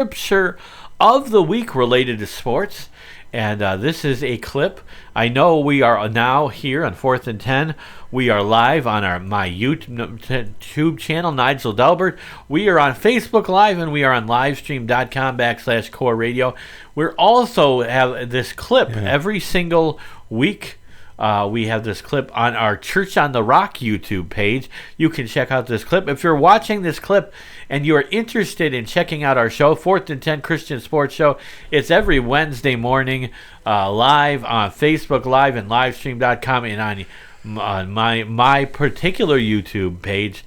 Scripture of the week related to sports. And this is a clip. I know we are now here on 4th and 10. We are live on my YouTube channel, Nigel Delbert. We are on Facebook Live, and we are on livestream.com/core radio. We're also have this clip every single week. We have this clip on our Church on the Rock YouTube page. You can check out this clip. If you're watching this clip and you are interested in checking out our show, 4th and 10 Christian Sports Show, it's every Wednesday morning live on Facebook Live and livestream.com and on my particular YouTube page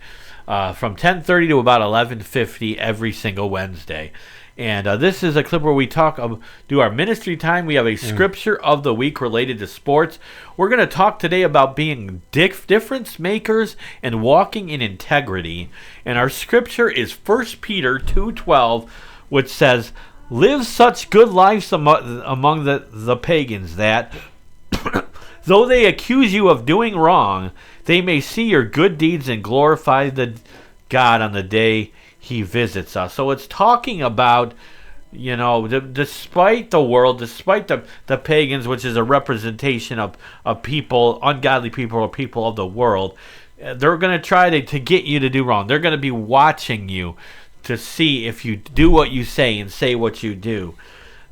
from 10:30 to about 11:50 every single Wednesday. And this is a clip where we do our ministry time. We have a scripture of the week related to sports. We're going to talk today about being difference makers and walking in integrity. And our scripture is 1 Peter 2:12, which says, "Live such good lives among the pagans that, though they accuse you of doing wrong, they may see your good deeds and glorify God on the day He visits us." So it's talking about, despite the world, despite the pagans, which is a representation of people, ungodly people or people of the world, they're going to try to get you to do wrong. They're going to be watching you to see if you do what you say and say what you do.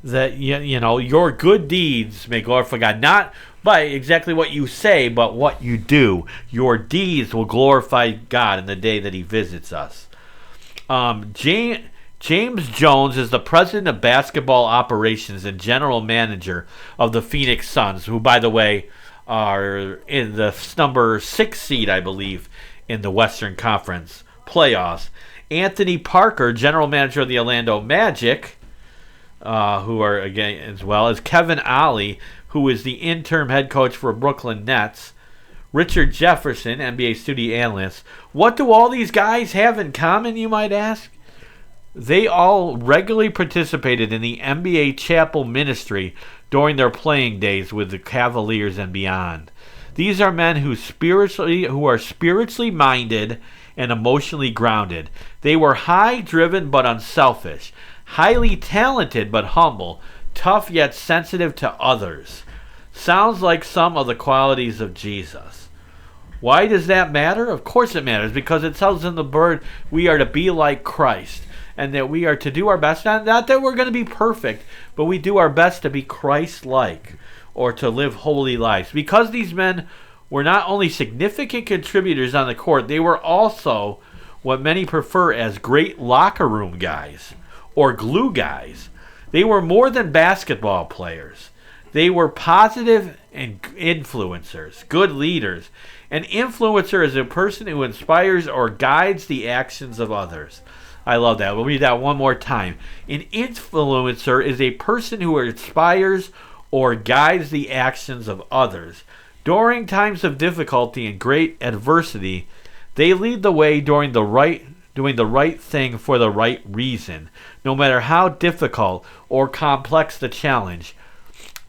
That, your good deeds may glorify God, not by exactly what you say, but what you do. Your deeds will glorify God in the day that He visits us. James Jones is the president of basketball operations and general manager of the Phoenix Suns, who, by the way, are in the number 6 seed, I believe, in the Western Conference playoffs. Anthony Parker, general manager of the Orlando Magic, who are, again, as well as Kevin Ollie, who is the interim head coach for Brooklyn Nets. Richard Jefferson, NBA studio analyst. What do all these guys have in common, you might ask? They all regularly participated in the NBA chapel ministry during their playing days with the Cavaliers and beyond. These are men who are spiritually minded and emotionally grounded. They were high-driven but unselfish, highly talented but humble, tough yet sensitive to others. Sounds like some of the qualities of Jesus. Why does that matter? Of course it matters, because it tells in the Word we are to be like Christ, and that we are to do our best, not that we're going to be perfect, but we do our best to be Christ-like, or to live holy lives. Because these men were not only significant contributors on the court, they were also what many prefer as great locker room guys, or glue guys. They were more than basketball players. They were positive and influencers, good leaders. An influencer is a person who inspires or guides the actions of others. I love that. We'll read that one more time. An influencer is a person who inspires or guides the actions of others. During times of difficulty and great adversity, they lead the way doing the right thing for the right reason, no matter how difficult or complex the challenge.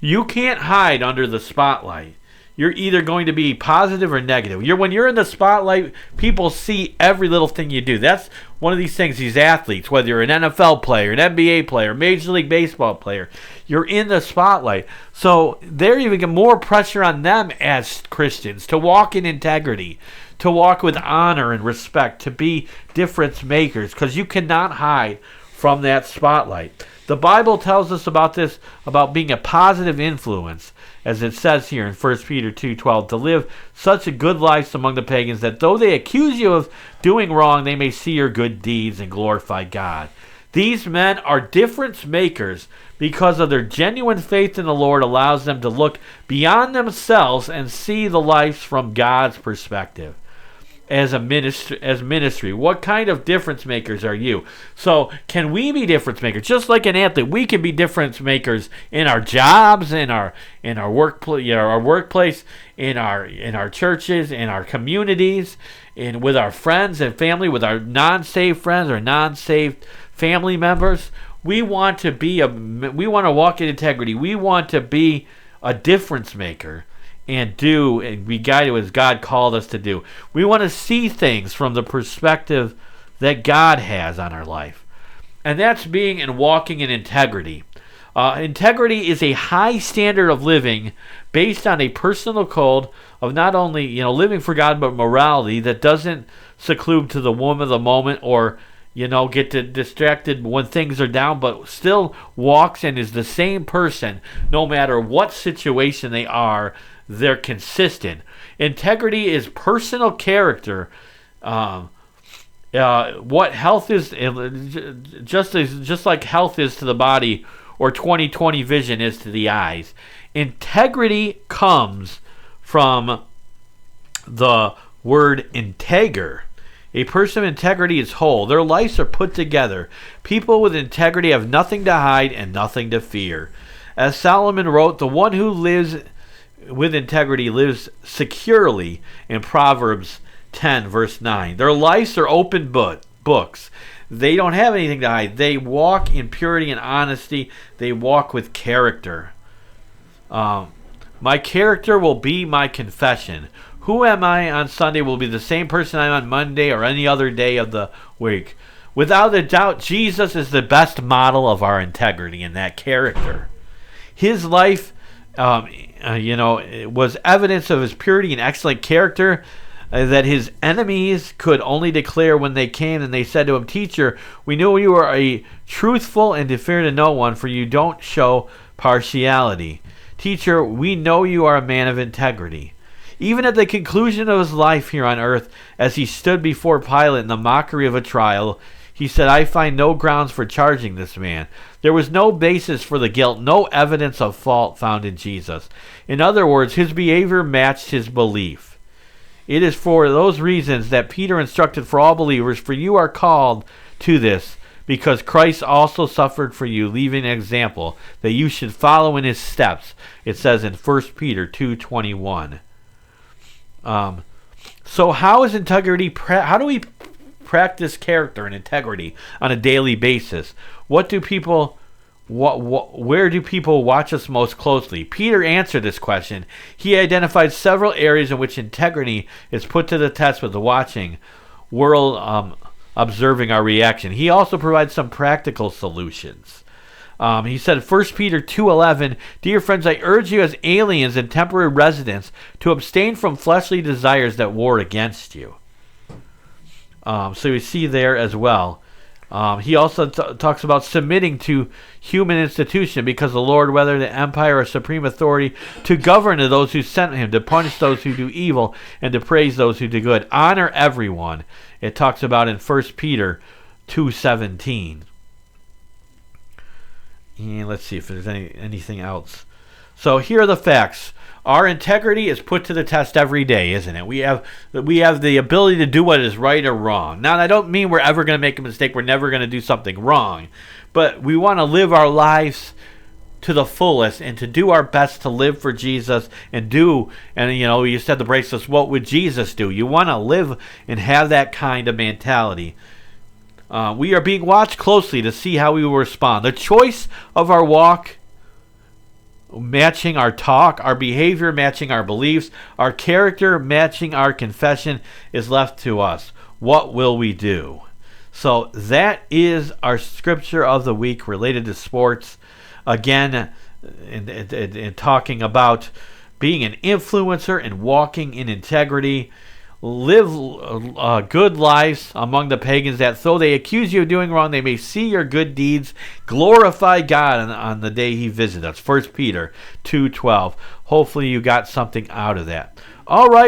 You can't hide under the spotlight. You're either going to be positive or negative. When you're in the spotlight, people see every little thing you do. That's one of these things, these athletes, whether you're an NFL player, an NBA player, Major League Baseball player, you're in the spotlight. So they're even get more pressure on them as Christians to walk in integrity, to walk with honor and respect, to be difference makers, because you cannot hide from that spotlight. The Bible tells us about this, about being a positive influence, as it says here in 1 Peter 2:12, to live such a good life among the pagans that though they accuse you of doing wrong, they may see your good deeds and glorify God. These men are difference makers because of their genuine faith in the Lord allows them to look beyond themselves and see the life from God's perspective. As ministry, what kind of difference makers are you? So can we be difference makers? Just like an athlete, we can be difference makers in our jobs, in our workplace, in our churches, in our communities, and with our friends and family, with our non-saved friends or non-saved family members. We want to walk in integrity. We want to be a difference maker. And be guided as God called us to do. We want to see things from the perspective that God has on our life. and that's being and walking in integrity. Integrity is a high standard of living based on a personal code of not only living for God, but morality that doesn't succumb to the whim of the moment or get distracted when things are down, but still walks and is the same person no matter what situation they are. They're consistent. Integrity is personal character. What health is, just like health is to the body, or 20/20 vision is to the eyes. Integrity comes from the word integer. A person of integrity is whole. Their lives are put together. People with integrity have nothing to hide and nothing to fear. As Solomon wrote, the one who lives with integrity lives securely in Proverbs 10, verse 9. Their lives are open books. They don't have anything to hide. They walk in purity and honesty. They walk with character. My character will be my confession. Who am I on Sunday will be the same person I am on Monday or any other day of the week. Without a doubt, Jesus is the best model of our integrity and that character. His life, was evidence of his purity and excellent character that his enemies could only declare when they came and they said to him, "Teacher, we know you are a truthful and to fear to no one, for you don't show partiality. Teacher, we know you are a man of integrity." Even at the conclusion of his life here on earth, as he stood before Pilate in the mockery of a trial, he said, "I find no grounds for charging this man." There was no basis for the guilt, no evidence of fault found in Jesus. In other words, his behavior matched his belief. It is for those reasons that Peter instructed for all believers, "For you are called to this, because Christ also suffered for you, leaving an example that you should follow in his steps." It says in 1 Peter 2:21. So how is integrity? How do we practice character and integrity on a daily basis? Where do people watch us most closely? Peter answered this question. He identified several areas in which integrity is put to the test with the watching world observing our reaction. He also provides some practical solutions. He said, 1 Peter 2:11, "Dear friends, I urge you as aliens and temporary residents to abstain from fleshly desires that war against you." So we see there as well. He also talks about submitting to human institution, because the Lord, whether the empire or supreme authority, to govern to those who sent him, to punish those who do evil, and to praise those who do good. Honor everyone. It talks about in 1 Peter 2:17. And let's see if there's anything else. So here are the facts. Our integrity is put to the test every day, isn't it? We have the ability to do what is right or wrong. Now, I don't mean we're ever going to make a mistake. We're never going to do something wrong. But we want to live our lives to the fullest and to do our best to live for Jesus and you said the bracelets, what would Jesus do? You want to live and have that kind of mentality. We are being watched closely to see how we will respond. The choice of our walk matching our talk, our behavior matching our beliefs, our character matching our confession is left to us. What will we do? So that is our scripture of the week related to sports. Again, in talking about being an influencer and walking in integrity. Live good lives among the pagans, that though they accuse you of doing wrong, they may see your good deeds. Glorify God on the day he visits us. 1 Peter 2:12. Hopefully you got something out of that. All right.